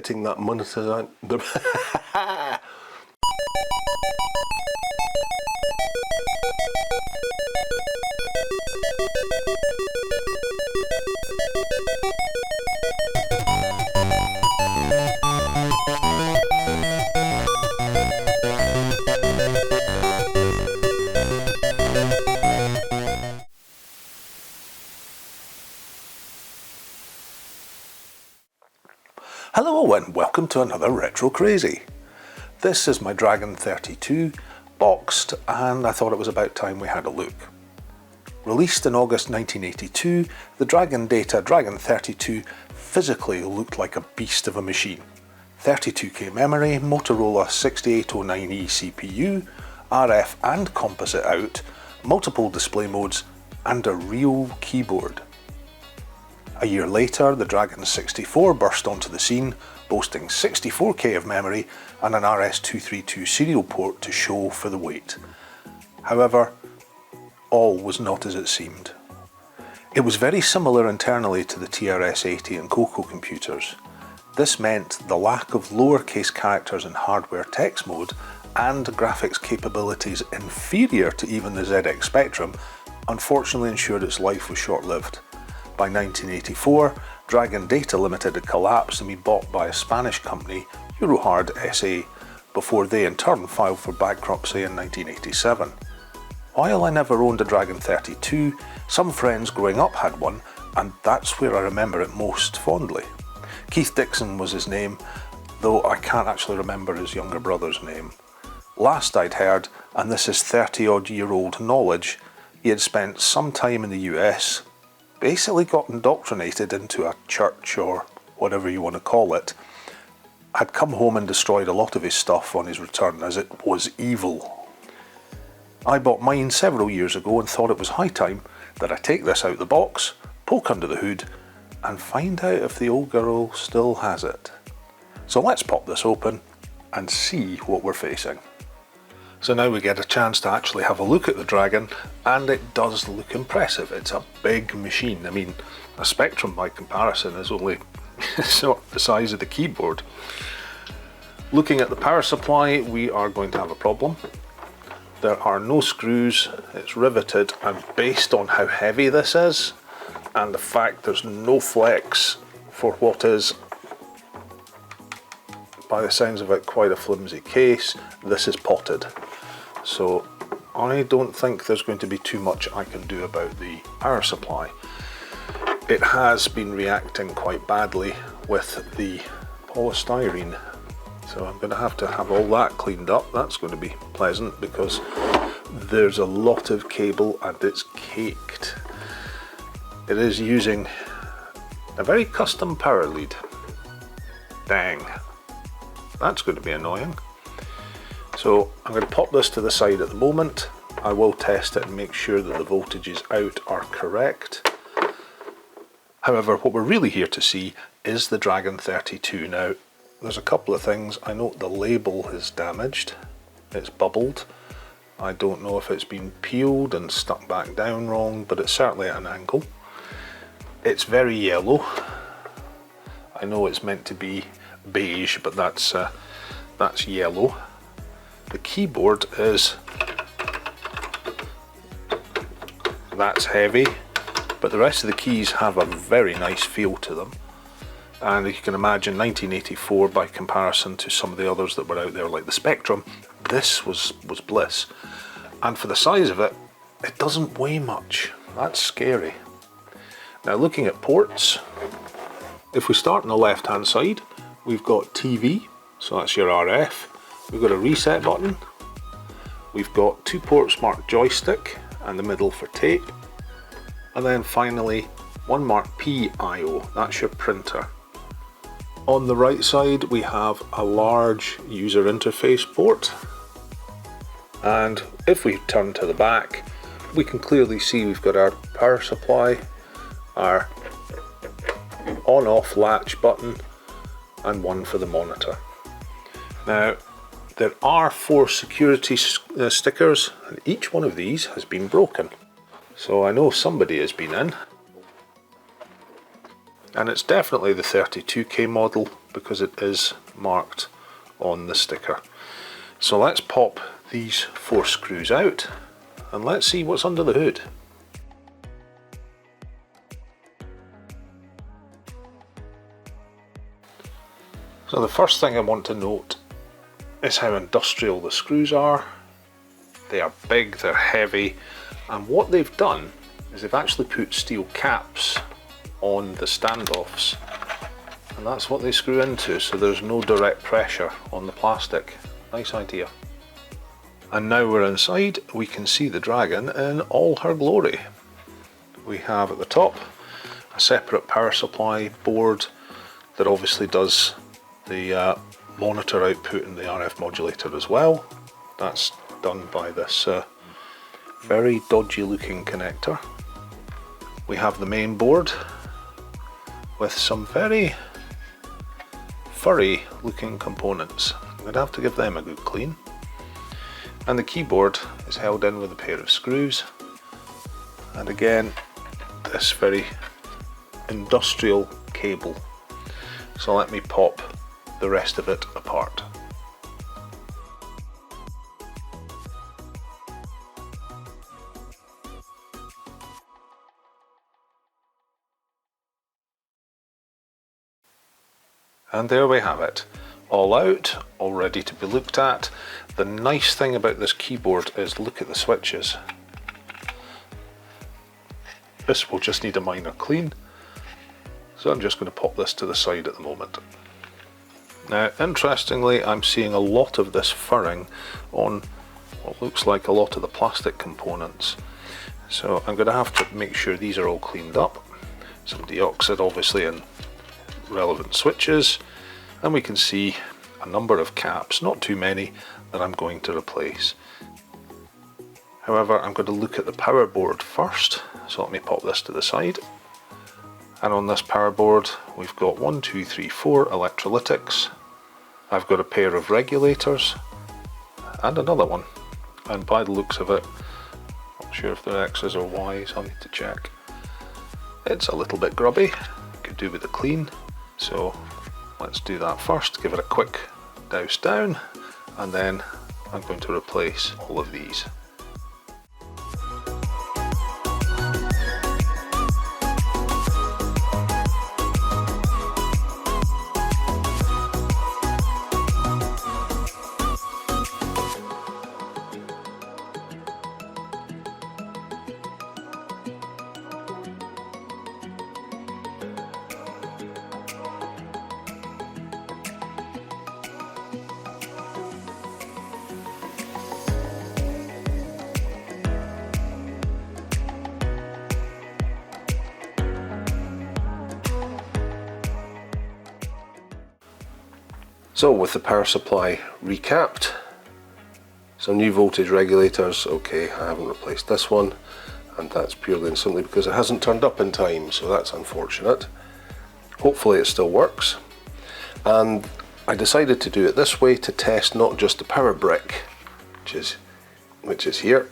hitting that monetize. Hello and welcome to another Retro Crazy. This is my Dragon 32 boxed, and I thought it was about time we had a look. Released in August 1982, the Dragon Data Dragon 32 physically looked like a beast of a machine. 32K memory, Motorola 6809E CPU, RF and composite out, multiple display modes, and a real keyboard. A year later, the Dragon 64 burst onto the scene, boasting 64K of memory and an RS-232 serial port to show for the weight. However, all was not as it seemed. It was very similar internally to the TRS-80 and Coco computers. This meant the lack of lowercase characters in hardware text mode and graphics capabilities inferior to even the ZX Spectrum unfortunately ensured its life was short-lived. By 1984, Dragon Data Limited had collapsed and been bought by a Spanish company, Eurohard SA, before they in turn filed for bankruptcy in 1987. While I never owned a Dragon 32, some friends growing up had one, and that's where I remember it most fondly. Keith Dixon was his name, though I can't actually remember his younger brother's name. Last I'd heard, and this is 30-odd-year-old knowledge, he had spent some time in the US, basically got indoctrinated into a church or whatever you want to call it, had come home and destroyed a lot of his stuff on his return as it was evil. I bought mine several years ago and thought it was high time that I take this out the box, poke under the hood, and find out if the old girl still has it. So let's pop this open and see what we're facing. So now we get a chance to actually have a look at the Dragon, and it does look impressive. It's a big machine. I mean, a Spectrum by comparison is only sort of the size of the keyboard. Looking at the power supply, we are going to have a problem. There are no screws, it's riveted, and based on how heavy this is, and the fact there's no flex for what is, by the sounds of it, quite a flimsy case, this is potted. So I don't think there's going to be too much I can do about the power supply. It has been reacting quite badly with the polystyrene, so I'm going to have all that cleaned up. That's going to be pleasant because there's a lot of cable and it's caked. It is using a very custom power lead. Dang, that's going to be annoying. So I'm going to pop this to the side at the moment. I will test it and make sure that the voltages out are correct. However, what we're really here to see is the Dragon 32. Now, there's a couple of things. I note the label is damaged. It's bubbled. I don't know if it's been peeled and stuck back down wrong, but it's certainly at an angle. It's very yellow. I know it's meant to be beige, but that's yellow. The keyboard that's heavy, but the rest of the keys have a very nice feel to them. And you can imagine 1984 by comparison to some of the others that were out there like the Spectrum, this was bliss. And for the size of it, it doesn't weigh much. That's scary. Now looking at ports, if we start on the left hand side, we've got TV, so that's your RF. We've got a reset button, we've got 2 ports marked joystick and the middle for tape, and then finally one marked P I/O, that's your printer. On the right side we have a large user interface port, and if we turn to the back we can clearly see we've got our power supply, our on-off latch button, and one for the monitor. Now there are 4 security stickers, and each one of these has been broken. So I know somebody has been in and it's definitely the 32K model because it is marked on the sticker. So let's pop these 4 screws out and let's see what's under the hood. So the first thing I want to note is how industrial the screws are. They are big, they're heavy, and what they've done is they've actually put steel caps on the standoffs, and that's what they screw into, so there's no direct pressure on the plastic. Nice idea. And now we're inside, we can see the Dragon in all her glory. We have at the top a separate power supply board that obviously does the monitor output and the RF modulator as well. That's done by this very dodgy looking connector. We have the main board with some very furry looking components. I'm going to have to give them a good clean. And the keyboard is held in with a pair of screws, and again this very industrial cable. So let me pop the rest of it apart. And there we have it, all out, all ready to be looked at. The nice thing about this keyboard is look at the switches. This will just need a minor clean, so I'm just going to pop this to the side at the moment. Now interestingly, I'm seeing a lot of this furring on what looks like a lot of the plastic components, so I'm going to have to make sure these are all cleaned up. Some deoxide obviously and relevant switches, and we can see a number of caps, not too many, that I'm going to replace. However, I'm going to look at the power board first, so let me pop this to the side. And on this power board we've got 1, 2, 3, 4 electrolytics. I've got a pair of regulators and another one, and by the looks of it, not sure if they're X's or Y's, I'll need to check. It's a little bit grubby, could do with a clean. So let's do that first, give it a quick douse down, and then I'm going to replace all of these. So with the power supply recapped, some new voltage regulators. Okay, I haven't replaced this one, and that's purely and simply because it hasn't turned up in time, so that's unfortunate. Hopefully it still works. And I decided to do it this way to test not just the power brick, which is here,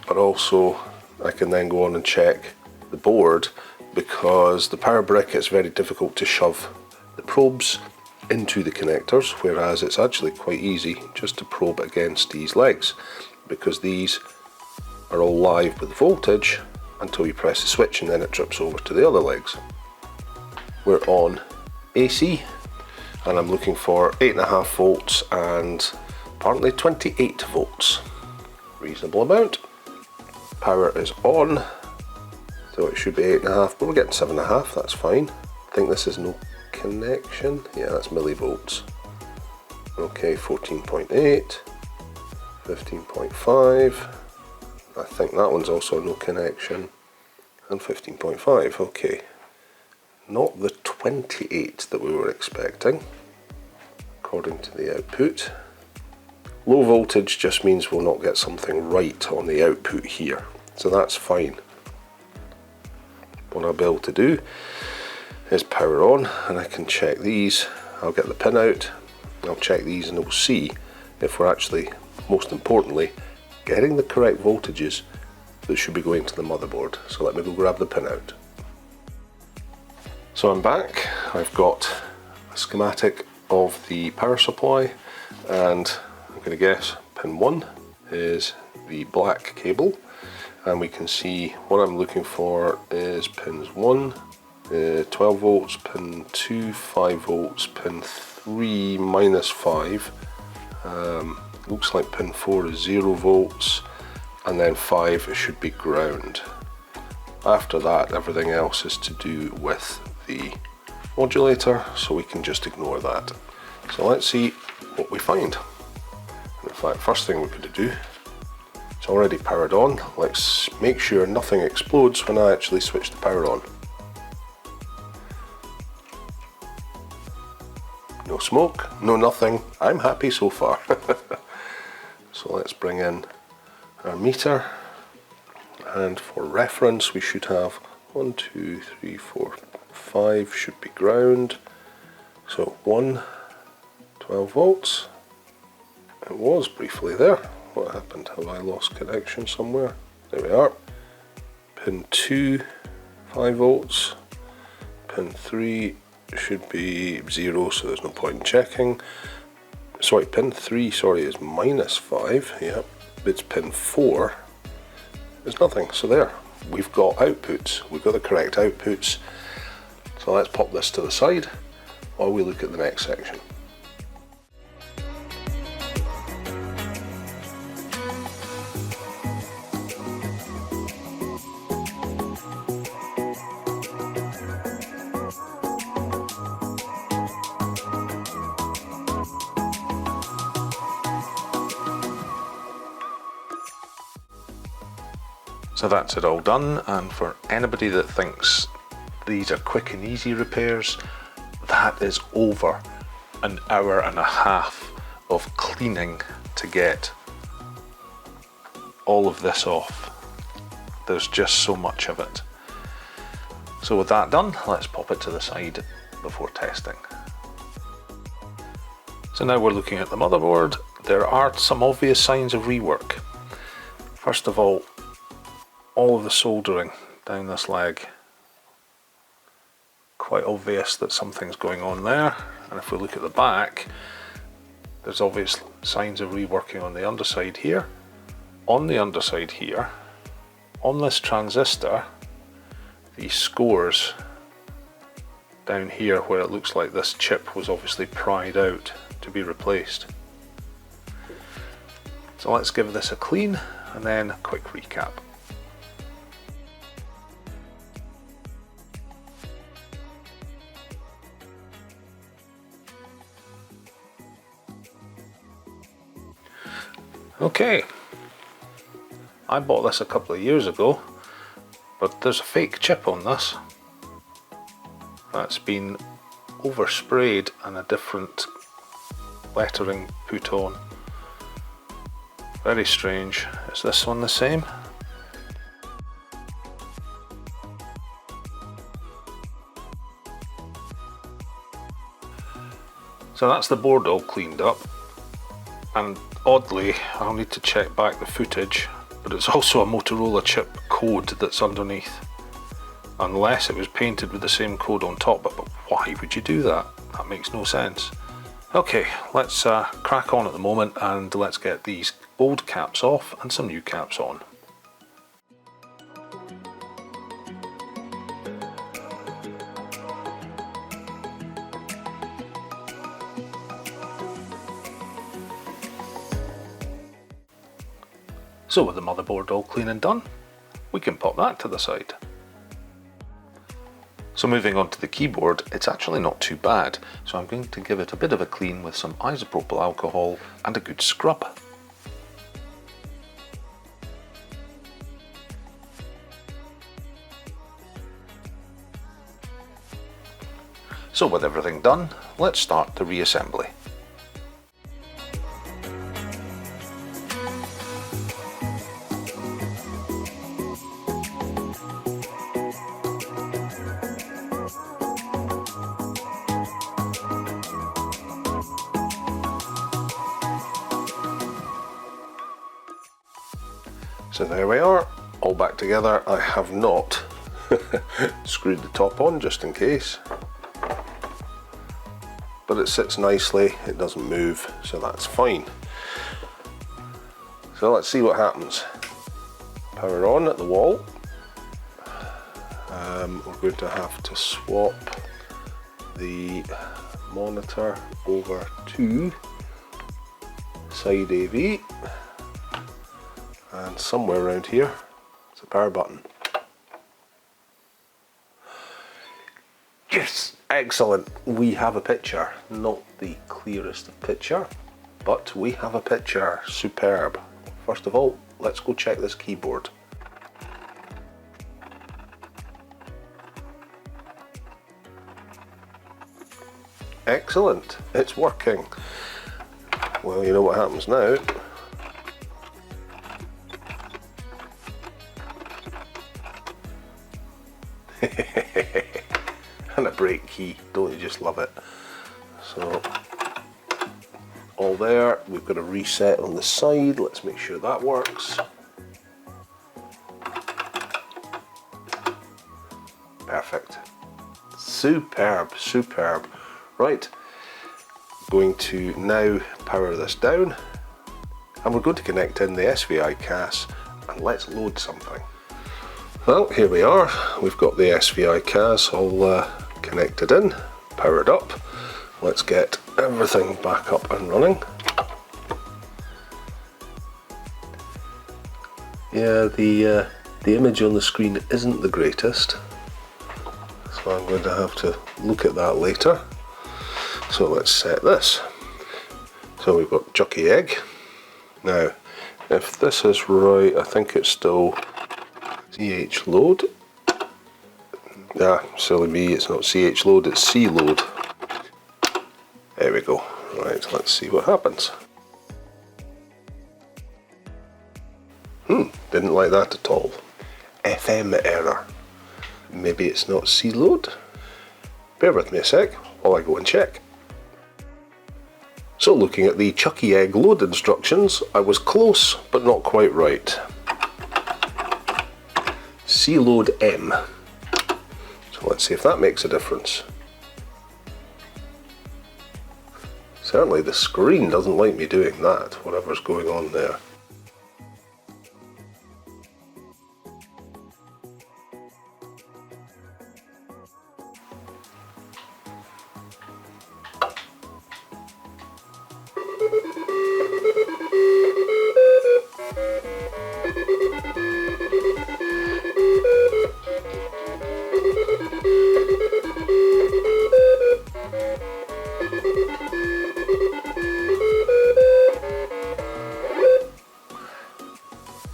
but also I can then go on and check the board, because the power brick, it's very difficult to shove the probes into the connectors, whereas it's actually quite easy just to probe against these legs, because these are all live with voltage until you press the switch, and then it trips over to the other legs. We're on AC, and I'm looking for 8.5 volts and apparently 28 volts. Reasonable amount. Power is on, so it should be 8.5, but we're getting 7.5, that's fine. I think this is no connection. Yeah, that's millivolts. Okay, 14.8, 15.5. I think that one's also no connection, and 15.5. Okay, not the 28 that we were expecting according to the output. Low voltage just means we'll not get something right on the output here, so that's fine. What I'll be able to do is power on, and I can check these. I'll get the pin out, I'll check these, and we'll see if we're actually, most importantly, getting the correct voltages that should be going to the motherboard. So let me go grab the pin out. So I'm back. I've got a schematic of the power supply, and I'm going to guess pin 1 is the black cable, and we can see what I'm looking for is pins 1, 12 volts, pin 2, 5 volts, pin 3, -5, looks like pin 4 is 0 volts, and then 5 it should be ground. After that, everything else is to do with the modulator, so we can just ignore that. So let's see what we find. In fact, first thing we're going to do, it's already powered on. Let's make sure nothing explodes when I actually switch the power on. No smoke, no nothing. I'm happy so far. So let's bring in our meter, and for reference we should have 1, 2, 3, 4, 5 should be ground. So 1, 12 volts. It was briefly there. What happened? Have I lost connection somewhere? There we are. Pin 2, 5 volts. Pin 3 should be 0, so there's no point in checking. Sorry, pin 3, sorry, is -5. Yep. It's pin 4. There's nothing. So there, we've got outputs. We've got the correct outputs. So let's pop this to the side while we look at the next section. So that's it all done, and for anybody that thinks these are quick and easy repairs, that is over an hour and a half of cleaning to get all of this off. There's just so much of it. So with that done, let's pop it to the side before testing. So now we're looking at the motherboard. There are some obvious signs of rework. First of all of the soldering down this leg. Quite obvious that something's going on there, and if we look at the back, there's obvious signs of reworking on the underside here, on the underside here, on this transistor, these scores down here where it looks like this chip was obviously pried out to be replaced. So let's give this a clean and then a quick recap. Okay, I bought this a couple of years ago, but there's a fake chip on this that's been oversprayed and a different lettering put on. Very strange. Is this one the same? So that's the board all cleaned up, and oddly I'll need to check back the footage, but it's also a Motorola chip code that's underneath, unless it was painted with the same code on top, but why would you do that? That makes no sense. Okay, let's crack on at the moment, and let's get these old caps off and some new caps on. So with the motherboard all clean and done, we can pop that to the side. So moving on to the keyboard, it's actually not too bad, so I'm going to give it a bit of a clean with some isopropyl alcohol and a good scrub. So with everything done, let's start the reassembly. So there we are, all back together. I have not Screwed the top on just in case. But it sits nicely, it doesn't move, so that's fine. So let's see what happens. Power on at the wall. We're going to have to swap the monitor over to side AV, and somewhere around here it's a power button. Yes! Excellent! We have a picture. Not the clearest of picture, but we have a picture. Superb. First of all, let's go check this keyboard. Excellent! It's working. Well, you know what happens now. And a break key, don't you just love it? So, all there, we've got a reset on the side, let's make sure that works. Perfect. Superb, superb. Right, going to now power this down, and we're going to connect in the SVI-CAS, and let's load something. Well, here we are, we've got the SVI-CAS all connected in, powered up. Let's get everything back up and running. Yeah, the image on the screen isn't the greatest, so I'm going to have to look at that later. So let's set this. So we've got Chuckie Egg. Now, if this is right, I think it's still CH load. Silly me, it's not CH load, it's C load. There we go. Right, let's see what happens. Didn't like that at all. FM error. Maybe it's not C load. Bear with me a sec while I go and check. So looking at the Chuckie Egg load instructions, I was close but not quite right. C load M. So let's see if that makes a difference. Certainly the screen doesn't like me doing that, whatever's going on there.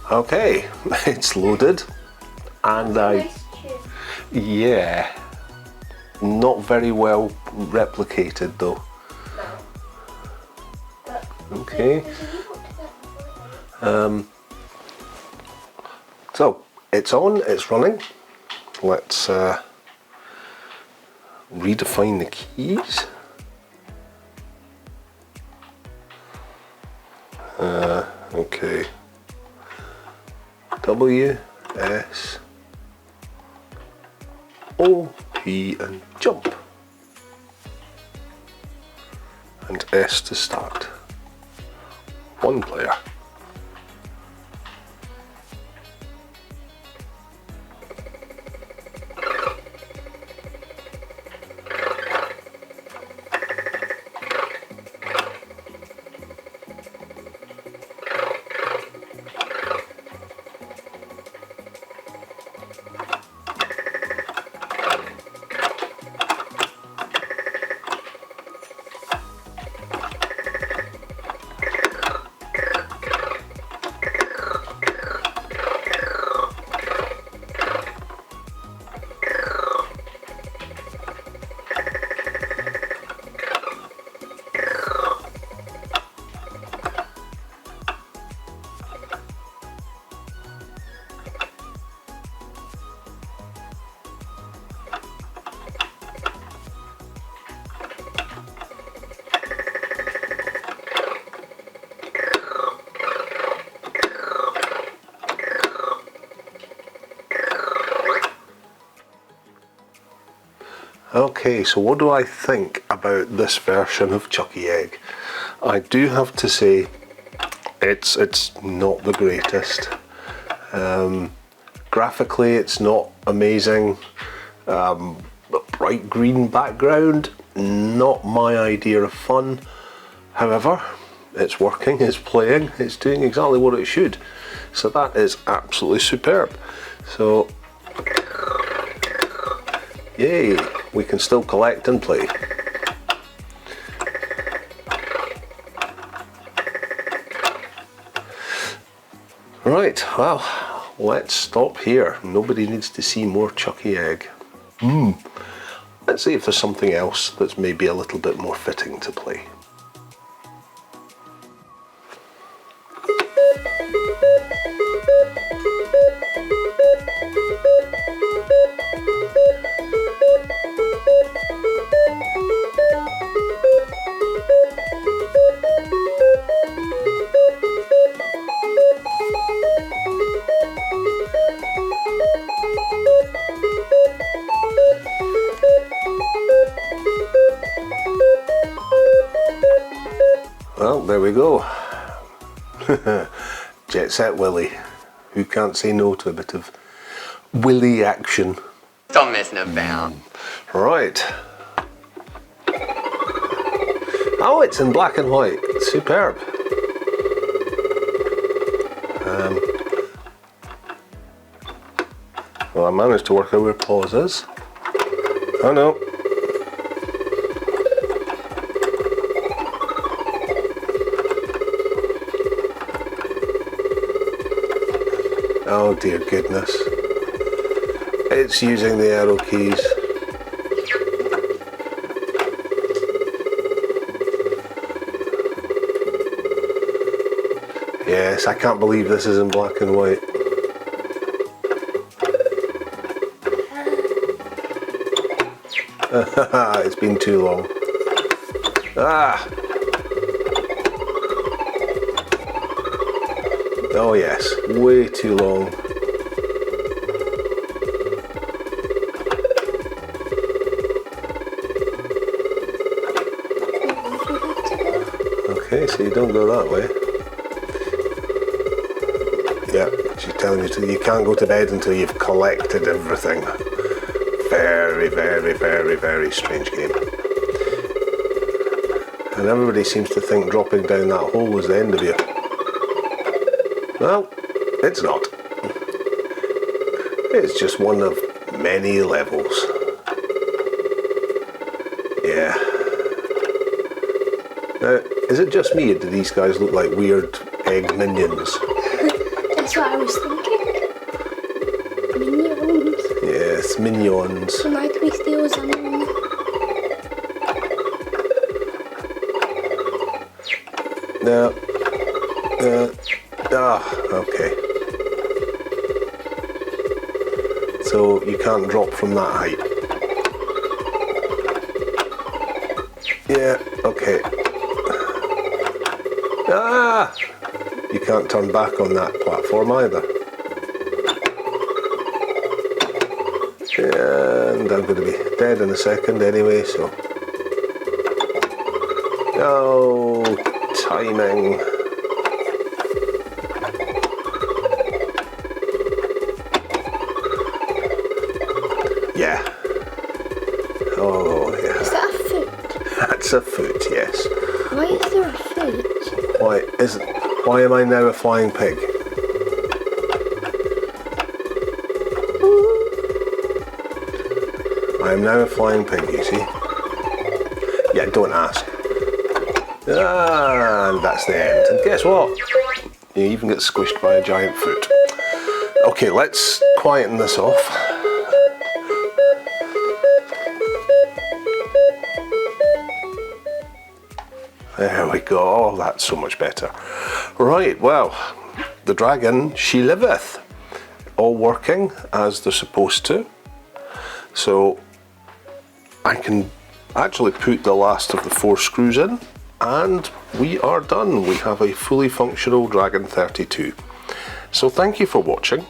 Okay, it's loaded, and yeah, not very well replicated though. Okay. So it's on, it's running. Let's redefine the keys. Okay. W, S, O, P and jump. And S to start. One player. Okay, so what do I think about this version of Chuckie Egg? I do have to say it's not the greatest. Graphically it's not amazing. A bright green background, not my idea of fun. However, it's working, it's playing, it's doing exactly what it should. So that is absolutely superb. So, yay, we can still collect and play. Right, well, let's stop here. Nobody needs to see more Chuckie Egg. Let's see if there's something else that's maybe a little bit more fitting to play. Well, there we go. Set Willy. Who can't say no to a bit of Willy action? Stop messing about. Right. Oh, it's in black and white. Superb. Well, I managed to work out where pause is. Oh no. Oh dear goodness. It's using the arrow keys. Yes, I can't believe this is in black and white. It's been too long. Ah! Oh yes, way too long. Okay, so you don't go that way. Yeah, she's telling you you can't go to bed until you've collected everything. Very, very, very, very strange game. And everybody seems to think dropping down that hole is the end of you. Well, it's not. It's just one of many levels. Yeah. Now, is it just me, or do these guys look like weird egg minions? That's what I was thinking. Minions. Yes, minions. So now can we steal some? No. Okay. So you can't drop from that height. Yeah, okay. Ah! You can't turn back on that platform either. And I'm going to be dead in a second anyway, so... Oh, timing. Yeah. Oh, yeah. Is that a foot? That's a foot, yes. Why is there a foot? Why am I now a flying pig? I am now a flying pig, you see. Yeah, don't ask. And that's the end. And guess what? You even get squished by a giant foot. Okay, let's quieten this off. There we go. Oh, that's so much better. Right, well, the dragon, she liveth. All working as they're supposed to. So I can actually put the last of the 4 screws in, and we are done. We have a fully functional Dragon 32. So thank you for watching.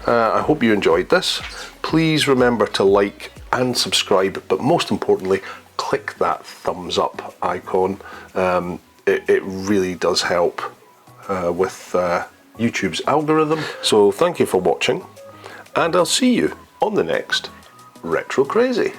I hope you enjoyed this. Please remember to like and subscribe, but most importantly, click that thumbs up icon. It really does help with YouTube's algorithm. So thank you for watching, and I'll see you on the next Retro Crazy.